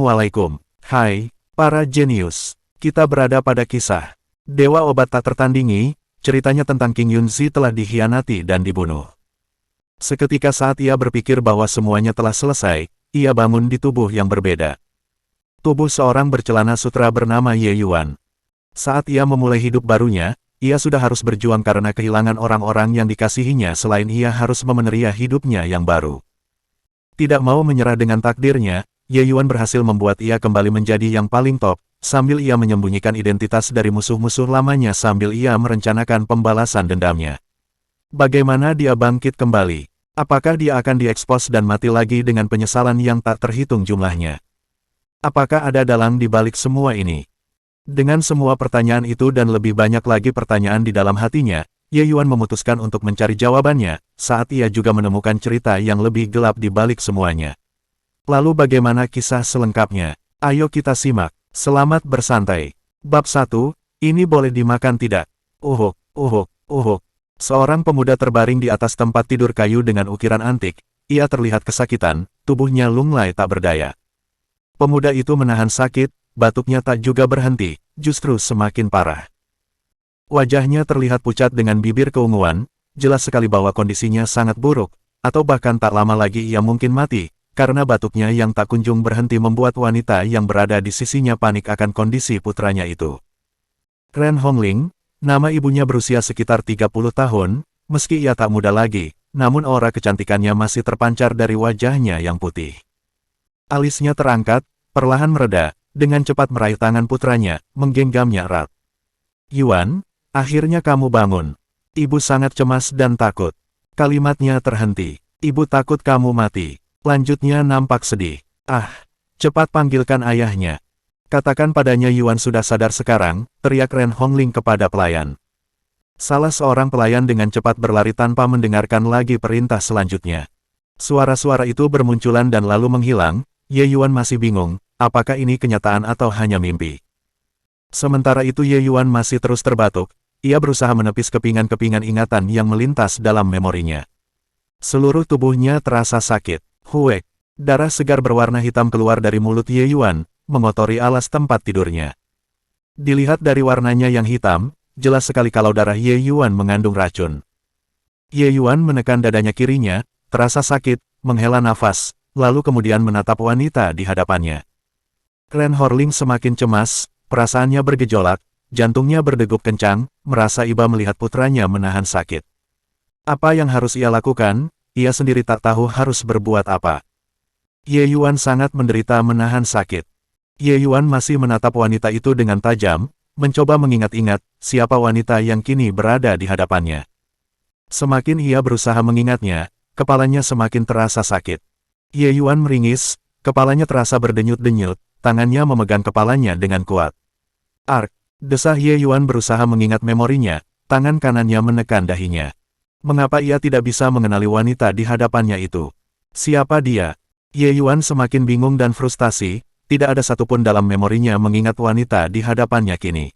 Assalamualaikum. Hai, para jenius. Kita berada pada kisah Dewa Obat Tak Tertandingi. Ceritanya tentang King Yunzi telah dikhianati dan dibunuh. Seketika saat ia berpikir bahwa semuanya telah selesai, ia bangun di tubuh yang berbeda. Tubuh seorang bercelana sutra bernama Ye Yuan. Saat ia memulai hidup barunya, ia sudah harus berjuang karena kehilangan orang-orang yang dikasihinya selain ia harus memeneria hidupnya yang baru. Tidak mau menyerah dengan takdirnya, Ye Yuan berhasil membuat ia kembali menjadi yang paling top, sambil ia menyembunyikan identitas dari musuh-musuh lamanya sambil ia merencanakan pembalasan dendamnya. Bagaimana dia bangkit kembali? Apakah dia akan diekspos dan mati lagi dengan penyesalan yang tak terhitung jumlahnya? Apakah ada dalang di balik semua ini? Dengan semua pertanyaan itu dan lebih banyak lagi pertanyaan di dalam hatinya, Ye Yuan memutuskan untuk mencari jawabannya, saat ia juga menemukan cerita yang lebih gelap di balik semuanya. Lalu bagaimana kisah selengkapnya? Ayo kita simak. Selamat bersantai. Bab 1, ini boleh dimakan tidak? Uhuk, uhuk, uhuk. Seorang pemuda terbaring di atas tempat tidur kayu dengan ukiran antik. Ia terlihat kesakitan, tubuhnya lunglai tak berdaya. Pemuda itu menahan sakit, batuknya tak juga berhenti, justru semakin parah. Wajahnya terlihat pucat dengan bibir keunguan, jelas sekali bahwa kondisinya sangat buruk, atau bahkan tak lama lagi ia mungkin mati, karena batuknya yang tak kunjung berhenti membuat wanita yang berada di sisinya panik akan kondisi putranya itu. Ren Hongling, nama ibunya berusia sekitar 30 tahun, meski ia tak muda lagi, namun aura kecantikannya masih terpancar dari wajahnya yang putih. Alisnya terangkat, perlahan mereda, dengan cepat meraih tangan putranya, menggenggamnya erat. Yuan, akhirnya kamu bangun. Ibu sangat cemas dan takut. Kalimatnya terhenti. Ibu takut kamu mati. Lanjutnya nampak sedih. Ah, cepat panggilkan ayahnya. Katakan padanya Yuan sudah sadar sekarang, teriak Ren Hongling kepada pelayan. Salah seorang pelayan dengan cepat berlari tanpa mendengarkan lagi perintah selanjutnya. Suara-suara itu bermunculan dan lalu menghilang. Ye Yuan masih bingung, apakah ini kenyataan atau hanya mimpi. Sementara itu Ye Yuan masih terus terbatuk. Ia berusaha menepis kepingan-kepingan ingatan yang melintas dalam memorinya. Seluruh tubuhnya terasa sakit. Huek, darah segar berwarna hitam keluar dari mulut Ye Yuan, mengotori alas tempat tidurnya. Dilihat dari warnanya yang hitam, jelas sekali kalau darah Ye Yuan mengandung racun. Ye Yuan menekan dadanya kirinya, terasa sakit, menghela nafas, lalu kemudian menatap wanita di hadapannya. Ren Hongling semakin cemas, perasaannya bergejolak, jantungnya berdegup kencang, merasa iba melihat putranya menahan sakit. Apa yang harus ia lakukan? Ia sendiri tak tahu harus berbuat apa. Ye Yuan sangat menderita menahan sakit. Ye Yuan masih menatap wanita itu dengan tajam, mencoba mengingat-ingat siapa wanita yang kini berada di hadapannya. Semakin ia berusaha mengingatnya, kepalanya semakin terasa sakit. Ye Yuan meringis, kepalanya terasa berdenyut-denyut, tangannya memegang kepalanya dengan kuat. Ark! Desah Ye Yuan berusaha mengingat memorinya, tangan kanannya menekan dahinya. Mengapa ia tidak bisa mengenali wanita di hadapannya itu? Siapa dia? Ye Yuan semakin bingung dan frustasi, tidak ada satupun dalam memorinya mengingat wanita di hadapannya kini.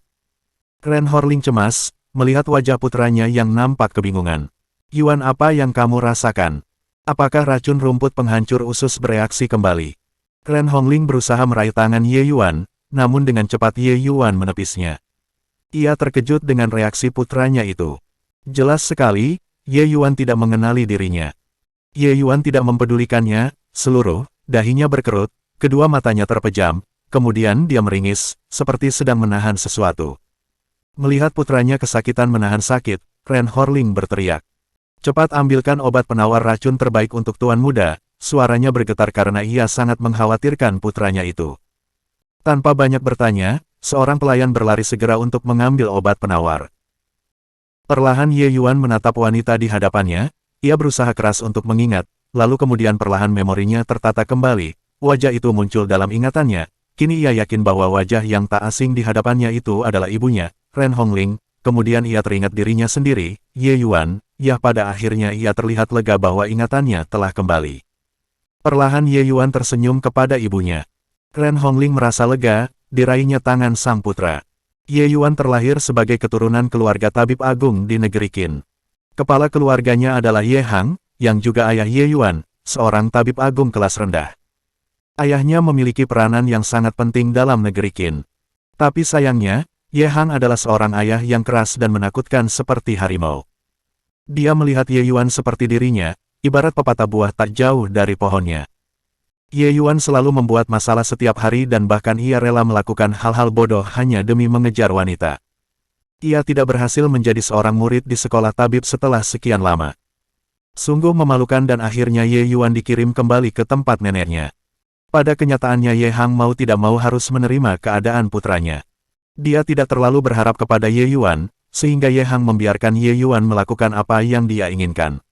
Ren Hongling cemas, melihat wajah putranya yang nampak kebingungan. Yuan, apa yang kamu rasakan? Apakah racun rumput penghancur usus bereaksi kembali? Ren Hongling berusaha meraih tangan Ye Yuan, namun dengan cepat Ye Yuan menepisnya. Ia terkejut dengan reaksi putranya itu. Jelas sekali, Ye Yuan tidak mengenali dirinya. Ye Yuan tidak mempedulikannya, dahinya berkerut, kedua matanya terpejam, kemudian dia meringis, seperti sedang menahan sesuatu. Melihat putranya kesakitan menahan sakit, Ren Hongling berteriak. Cepat ambilkan obat penawar racun terbaik untuk tuan muda, suaranya bergetar karena ia sangat mengkhawatirkan putranya itu. Tanpa banyak bertanya, seorang pelayan berlari segera untuk mengambil obat penawar. Perlahan Ye Yuan menatap wanita di hadapannya, ia berusaha keras untuk mengingat, lalu kemudian perlahan memorinya tertata kembali, wajah itu muncul dalam ingatannya, kini ia yakin bahwa wajah yang tak asing di hadapannya itu adalah ibunya, Ren Hongling, kemudian ia teringat dirinya sendiri, Ye Yuan, ya pada akhirnya ia terlihat lega bahwa ingatannya telah kembali. Perlahan Ye Yuan tersenyum kepada ibunya. Ren Hongling merasa lega, diraihnya tangan sang putra. Ye Yuan terlahir sebagai keturunan keluarga tabib agung di negeri Qin. Kepala keluarganya adalah Ye Hang, yang juga ayah Ye Yuan, seorang tabib agung kelas rendah. Ayahnya memiliki peranan yang sangat penting dalam negeri Qin. Tapi sayangnya, Ye Hang adalah seorang ayah yang keras dan menakutkan seperti harimau. Dia melihat Ye Yuan seperti dirinya, ibarat pepatah buah tak jauh dari pohonnya. Ye Yuan selalu membuat masalah setiap hari dan bahkan ia rela melakukan hal-hal bodoh hanya demi mengejar wanita. Ia tidak berhasil menjadi seorang murid di sekolah tabib setelah sekian lama. Sungguh memalukan dan akhirnya Ye Yuan dikirim kembali ke tempat neneknya. Pada kenyataannya Ye Hang mau tidak mau harus menerima keadaan putranya. Dia tidak terlalu berharap kepada Ye Yuan, sehingga Ye Hang membiarkan Ye Yuan melakukan apa yang dia inginkan.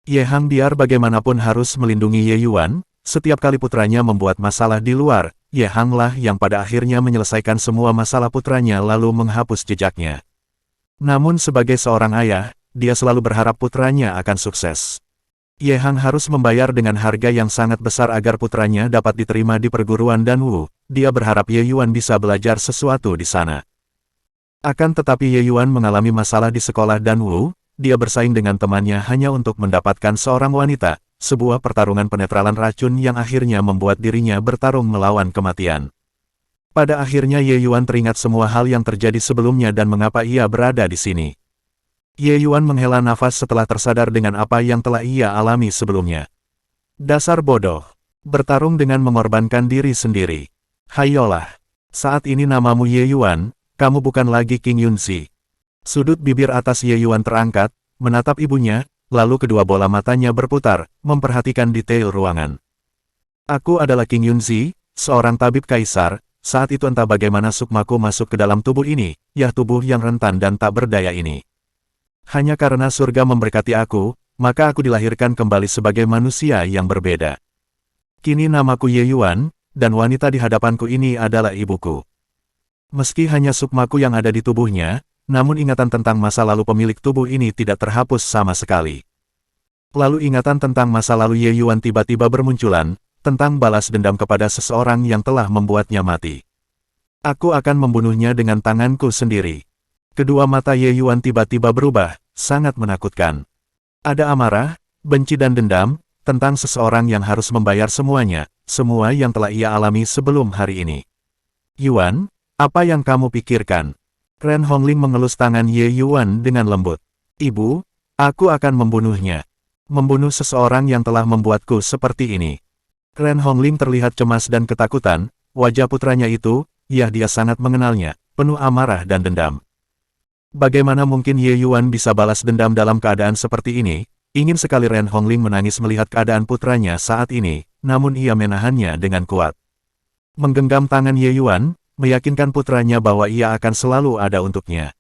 Ye Hang biar bagaimanapun harus melindungi Ye Yuan, setiap kali putranya membuat masalah di luar, Ye Hang lah yang pada akhirnya menyelesaikan semua masalah putranya lalu menghapus jejaknya. Namun sebagai seorang ayah, dia selalu berharap putranya akan sukses. Ye Hang harus membayar dengan harga yang sangat besar agar putranya dapat diterima di perguruan Danwu. Dia berharap Ye Yuan bisa belajar sesuatu di sana. Akan tetapi Ye Yuan mengalami masalah di sekolah Danwu, dia bersaing dengan temannya hanya untuk mendapatkan seorang wanita, sebuah pertarungan penetralan racun yang akhirnya membuat dirinya bertarung melawan kematian. Pada akhirnya Ye Yuan teringat semua hal yang terjadi sebelumnya dan mengapa ia berada di sini. Ye Yuan menghela nafas setelah tersadar dengan apa yang telah ia alami sebelumnya. Dasar bodoh. Bertarung dengan mengorbankan diri sendiri. Hayolah. Saat ini namamu Ye Yuan, kamu bukan lagi King Yunzi. Sudut bibir atas Ye Yuan terangkat, menatap ibunya, lalu kedua bola matanya berputar, memperhatikan detail ruangan. Aku adalah King Yunzi, seorang tabib kaisar. Saat itu entah bagaimana sukmaku masuk ke dalam tubuh ini, ya tubuh yang rentan dan tak berdaya ini. Hanya karena surga memberkati aku, maka aku dilahirkan kembali sebagai manusia yang berbeda. Kini namaku Ye Yuan, dan wanita di hadapanku ini adalah ibuku. Meski hanya sukmaku yang ada di tubuhnya, namun ingatan tentang masa lalu pemilik tubuh ini tidak terhapus sama sekali. Lalu ingatan tentang masa lalu Ye Yuan tiba-tiba bermunculan, tentang balas dendam kepada seseorang yang telah membuatnya mati. Aku akan membunuhnya dengan tanganku sendiri. Kedua mata Ye Yuan tiba-tiba berubah, sangat menakutkan. Ada amarah, benci dan dendam, tentang seseorang yang harus membayar semuanya, semua yang telah ia alami sebelum hari ini. Yuan, apa yang kamu pikirkan? Ren Hongling mengelus tangan Ye Yuan dengan lembut. Ibu, aku akan membunuhnya. Membunuh seseorang yang telah membuatku seperti ini. Ren Hongling terlihat cemas dan ketakutan, wajah putranya itu, ya dia sangat mengenalnya, penuh amarah dan dendam. Bagaimana mungkin Ye Yuan bisa balas dendam dalam keadaan seperti ini? Ingin sekali Ren Hongling menangis melihat keadaan putranya saat ini, namun ia menahannya dengan kuat. Menggenggam tangan Ye Yuan, meyakinkan putranya bahwa ia akan selalu ada untuknya.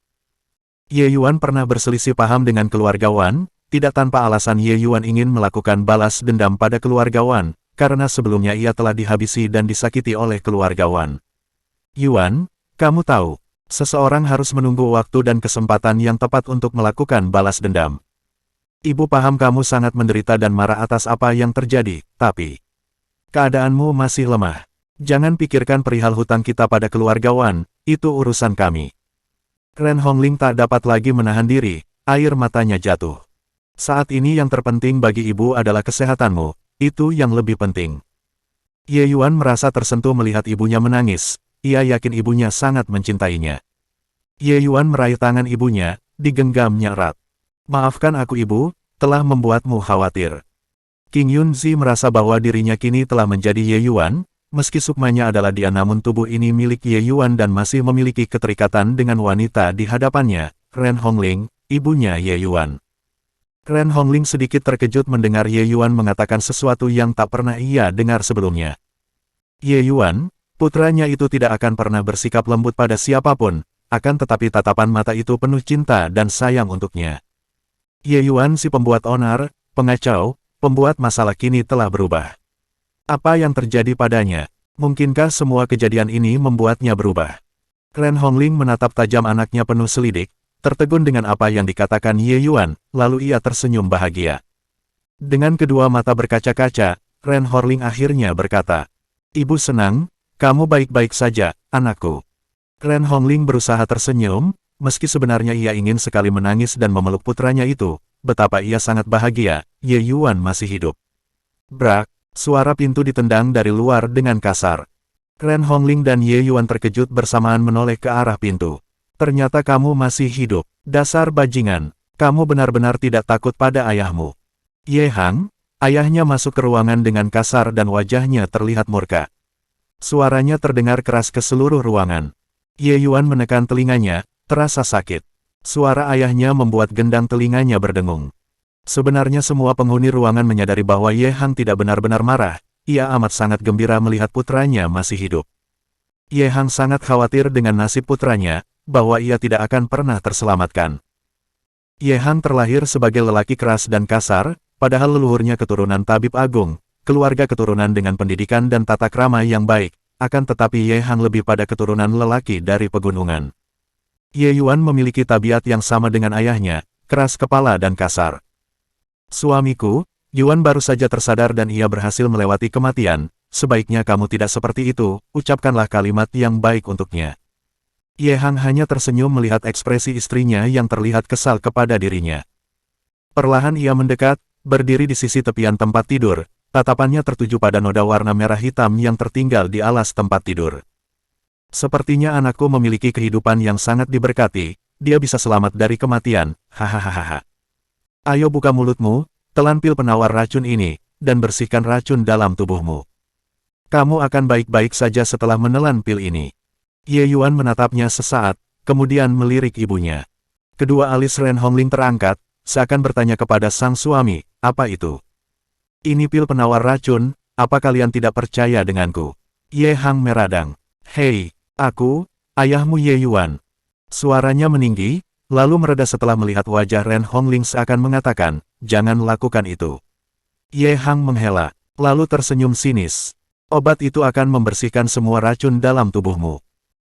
Ye Yuan pernah berselisih paham dengan keluarga Wan, tidak tanpa alasan Ye Yuan ingin melakukan balas dendam pada keluarga Wan, karena sebelumnya ia telah dihabisi dan disakiti oleh keluarga Wan. Yuan, kamu tahu, seseorang harus menunggu waktu dan kesempatan yang tepat untuk melakukan balas dendam. Ibu paham kamu sangat menderita dan marah atas apa yang terjadi, tapi keadaanmu masih lemah. Jangan pikirkan perihal hutang kita pada keluarga Wan, itu urusan kami. Ren Hongling tak dapat lagi menahan diri, air matanya jatuh. Saat ini yang terpenting bagi ibu adalah kesehatanmu, itu yang lebih penting. Ye Yuan merasa tersentuh melihat ibunya menangis, ia yakin ibunya sangat mencintainya. Ye Yuan meraih tangan ibunya, digenggamnya erat. Maafkan aku ibu, telah membuatmu khawatir. King Yunzi merasa bahwa dirinya kini telah menjadi Ye Yuan, meski sukmanya adalah dia namun tubuh ini milik Ye Yuan dan masih memiliki keterikatan dengan wanita di hadapannya, Ren Hongling, ibunya Ye Yuan. Ren Hongling sedikit terkejut mendengar Ye Yuan mengatakan sesuatu yang tak pernah ia dengar sebelumnya. Ye Yuan, putranya itu tidak akan pernah bersikap lembut pada siapapun, akan tetapi tatapan mata itu penuh cinta dan sayang untuknya. Ye Yuan si pembuat onar, pengacau, pembuat masalah kini telah berubah. Apa yang terjadi padanya? Mungkinkah semua kejadian ini membuatnya berubah? Ren Hongling menatap tajam anaknya penuh selidik, tertegun dengan apa yang dikatakan Ye Yuan, lalu ia tersenyum bahagia. Dengan kedua mata berkaca-kaca, Ren Hongling akhirnya berkata, Ibu senang, kamu baik-baik saja, anakku. Ren Hongling berusaha tersenyum, meski sebenarnya ia ingin sekali menangis dan memeluk putranya itu, betapa ia sangat bahagia, Ye Yuan masih hidup. Brak. Suara pintu ditendang dari luar dengan kasar. Ren Hongling dan Ye Yuan terkejut bersamaan menoleh ke arah pintu. Ternyata kamu masih hidup. Dasar bajingan. Kamu benar-benar tidak takut pada ayahmu. Ye Hang, ayahnya masuk ke ruangan dengan kasar dan wajahnya terlihat murka. Suaranya terdengar keras ke seluruh ruangan. Ye Yuan menekan telinganya, terasa sakit. Suara ayahnya membuat gendang telinganya berdengung. Sebenarnya semua penghuni ruangan menyadari bahwa Ye Hang tidak benar-benar marah. Ia amat sangat gembira melihat putranya masih hidup. Ye Hang sangat khawatir dengan nasib putranya, bahwa ia tidak akan pernah terselamatkan. Ye Hang terlahir sebagai lelaki keras dan kasar, padahal leluhurnya keturunan tabib agung, keluarga keturunan dengan pendidikan dan tata krama yang baik, akan tetapi Ye Hang lebih pada keturunan lelaki dari pegunungan. Ye Yuan memiliki tabiat yang sama dengan ayahnya, keras kepala dan kasar. Suamiku, Yuan baru saja tersadar dan ia berhasil melewati kematian, sebaiknya kamu tidak seperti itu, ucapkanlah kalimat yang baik untuknya. Ye Hang hanya tersenyum melihat ekspresi istrinya yang terlihat kesal kepada dirinya. Perlahan ia mendekat, berdiri di sisi tepian tempat tidur, tatapannya tertuju pada noda warna merah hitam yang tertinggal di alas tempat tidur. Sepertinya anakku memiliki kehidupan yang sangat diberkati, dia bisa selamat dari kematian, hahaha. Ayo buka mulutmu, telan pil penawar racun ini, dan bersihkan racun dalam tubuhmu. Kamu akan baik-baik saja setelah menelan pil ini. Ye Yuan menatapnya sesaat, kemudian melirik ibunya. Kedua alis Ren Hongling terangkat, seakan bertanya kepada sang suami, apa itu? Ini pil penawar racun, apa kalian tidak percaya denganku? Ye Hang meradang. Hei, aku, ayahmu Ye Yuan. Suaranya meninggi, lalu mereda setelah melihat wajah Ren Hongling seakan mengatakan, jangan lakukan itu. Ye Hang menghela, lalu tersenyum sinis. Obat itu akan membersihkan semua racun dalam tubuhmu.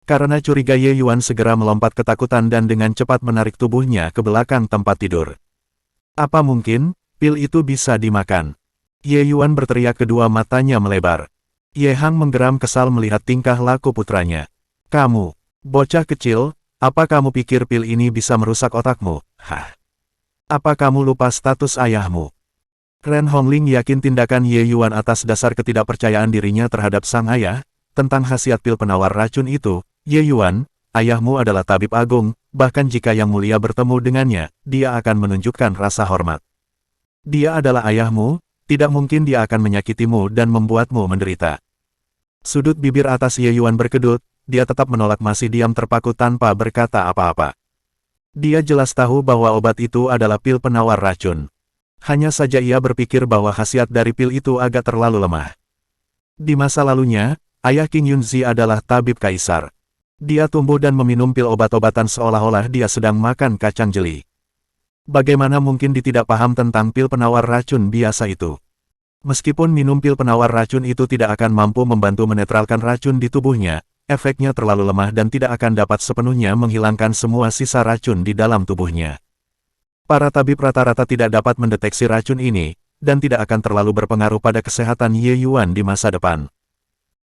Karena curiga Ye Yuan segera melompat ketakutan dan dengan cepat menarik tubuhnya ke belakang tempat tidur. Apa mungkin, pil itu bisa dimakan? Ye Yuan berteriak kedua matanya melebar. Ye Hang menggeram kesal melihat tingkah laku putranya. Kamu, bocah kecil, apa kamu pikir pil ini bisa merusak otakmu? Hah? Apa kamu lupa status ayahmu? Ren Hongling yakin tindakan Ye Yuan atas dasar ketidakpercayaan dirinya terhadap sang ayah, tentang khasiat pil penawar racun itu. Ye Yuan, ayahmu adalah tabib agung, bahkan jika Yang Mulia bertemu dengannya, dia akan menunjukkan rasa hormat. Dia adalah ayahmu, tidak mungkin dia akan menyakitimu dan membuatmu menderita. Sudut bibir atas Ye Yuan berkedut, dia tetap menolak masih diam terpaku tanpa berkata apa-apa. Dia jelas tahu bahwa obat itu adalah pil penawar racun. Hanya saja ia berpikir bahwa khasiat dari pil itu agak terlalu lemah. Di masa lalunya, ayah King Yunzi adalah tabib kaisar. Dia tumbuh dan meminum pil obat-obatan seolah-olah dia sedang makan kacang jeli. Bagaimana mungkin dia tidak paham tentang pil penawar racun biasa itu? Meskipun minum pil penawar racun itu tidak akan mampu membantu menetralkan racun di tubuhnya, efeknya terlalu lemah dan tidak akan dapat sepenuhnya menghilangkan semua sisa racun di dalam tubuhnya. Para tabib rata-rata tidak dapat mendeteksi racun ini, dan tidak akan terlalu berpengaruh pada kesehatan Ye Yuan di masa depan.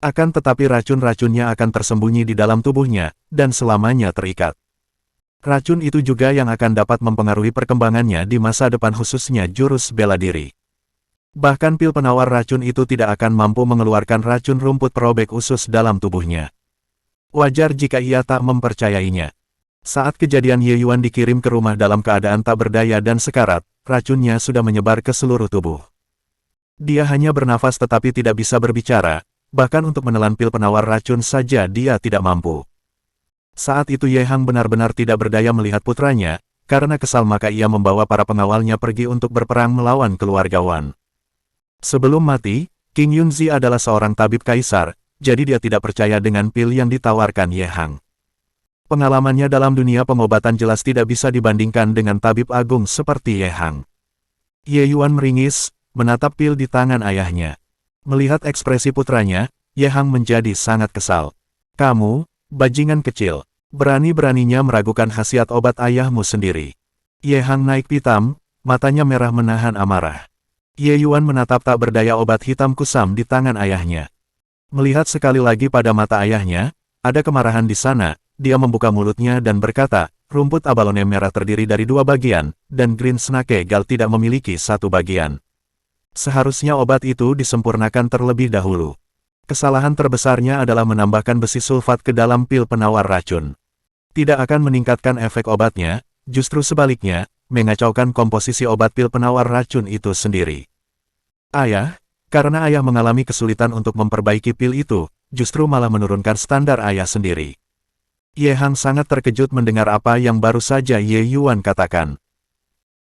Akan tetapi racun-racunnya akan tersembunyi di dalam tubuhnya, dan selamanya terikat. Racun itu juga yang akan dapat mempengaruhi perkembangannya di masa depan khususnya jurus bela diri. Bahkan pil penawar racun itu tidak akan mampu mengeluarkan racun rumput perobek usus dalam tubuhnya. Wajar jika ia tak mempercayainya. Saat kejadian Ye Yuan dikirim ke rumah dalam keadaan tak berdaya dan sekarat, racunnya sudah menyebar ke seluruh tubuh. Dia hanya bernafas tetapi tidak bisa berbicara. Bahkan untuk menelan pil penawar racun saja dia tidak mampu. Saat itu Ye Hang benar-benar tidak berdaya melihat putranya, karena kesal maka ia membawa para pengawalnya pergi untuk berperang melawan keluarga Wan. Sebelum mati, King Yunzi adalah seorang tabib kaisar, jadi dia tidak percaya dengan pil yang ditawarkan Ye Hang. Pengalamannya dalam dunia pengobatan jelas tidak bisa dibandingkan dengan tabib agung seperti Ye Hang. Ye Yuan meringis, menatap pil di tangan ayahnya. Melihat ekspresi putranya, Ye Hang menjadi sangat kesal. Kamu, bajingan kecil, berani-beraninya meragukan khasiat obat ayahmu sendiri. Ye Hang naik pitam, matanya merah menahan amarah. Ye Yuan menatap tak berdaya obat hitam kusam di tangan ayahnya. Melihat sekali lagi pada mata ayahnya, ada kemarahan di sana, dia membuka mulutnya dan berkata, rumput abalone merah terdiri dari 2 bagian, dan Green Snake Gal tidak memiliki 1 bagian. Seharusnya obat itu disempurnakan terlebih dahulu. Kesalahan terbesarnya adalah menambahkan besi sulfat ke dalam pil penawar racun. Tidak akan meningkatkan efek obatnya, justru sebaliknya, mengacaukan komposisi obat pil penawar racun itu sendiri. Ayah, karena ayah mengalami kesulitan untuk memperbaiki pil itu, justru malah menurunkan standar ayah sendiri. Ye Hang sangat terkejut mendengar apa yang baru saja Ye Yuan katakan.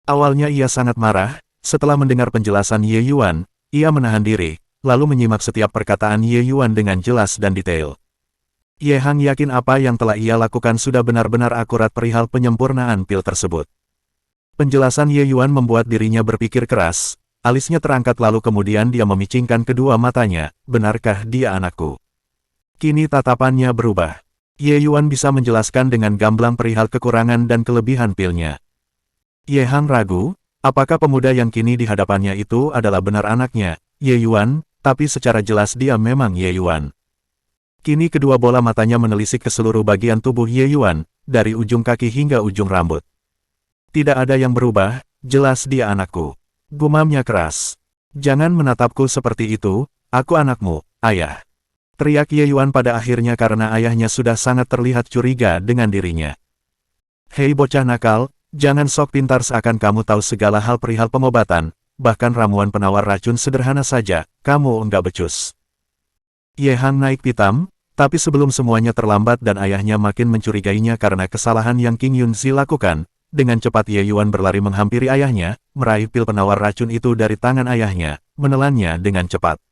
Awalnya ia sangat marah, setelah mendengar penjelasan Ye Yuan, ia menahan diri, lalu menyimak setiap perkataan Ye Yuan dengan jelas dan detail. Ye Hang yakin apa yang telah ia lakukan sudah benar-benar akurat perihal penyempurnaan pil tersebut. Penjelasan Ye Yuan membuat dirinya berpikir keras, alisnya terangkat lalu kemudian dia memicingkan kedua matanya, benarkah dia anakku? Kini tatapannya berubah. Ye Yuan bisa menjelaskan dengan gamblang perihal kekurangan dan kelebihan pilnya. Ye Hang ragu, apakah pemuda yang kini di hadapannya itu adalah benar anaknya, Ye Yuan, tapi secara jelas dia memang Ye Yuan. Kini kedua bola matanya menelisik ke seluruh bagian tubuh Ye Yuan, dari ujung kaki hingga ujung rambut. Tidak ada yang berubah, jelas dia anakku. Gumamnya keras. Jangan menatapku seperti itu, aku anakmu, ayah. Teriak Ye Yuan pada akhirnya karena ayahnya sudah sangat terlihat curiga dengan dirinya. Hei bocah nakal, jangan sok pintar seakan kamu tahu segala hal perihal pengobatan, bahkan ramuan penawar racun sederhana saja, kamu enggak becus. Ye Hang naik pitam, tapi sebelum semuanya terlambat dan ayahnya makin mencurigainya karena kesalahan yang King Yunzi lakukan, dengan cepat Ye Yuan berlari menghampiri ayahnya, meraih pil penawar racun itu dari tangan ayahnya, menelannya dengan cepat.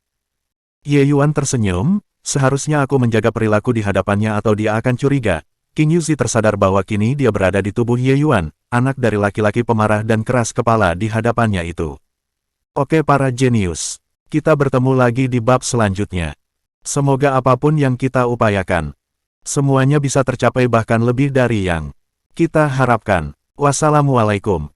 Ye Yuan tersenyum, seharusnya aku menjaga perilaku di hadapannya atau dia akan curiga. King Yunzi tersadar bahwa kini dia berada di tubuh Ye Yuan, anak dari laki-laki pemarah dan keras kepala di hadapannya itu. Oke para jenius, kita bertemu lagi di bab selanjutnya. Semoga apapun yang kita upayakan, semuanya bisa tercapai bahkan lebih dari yang kita harapkan. Wassalamualaikum.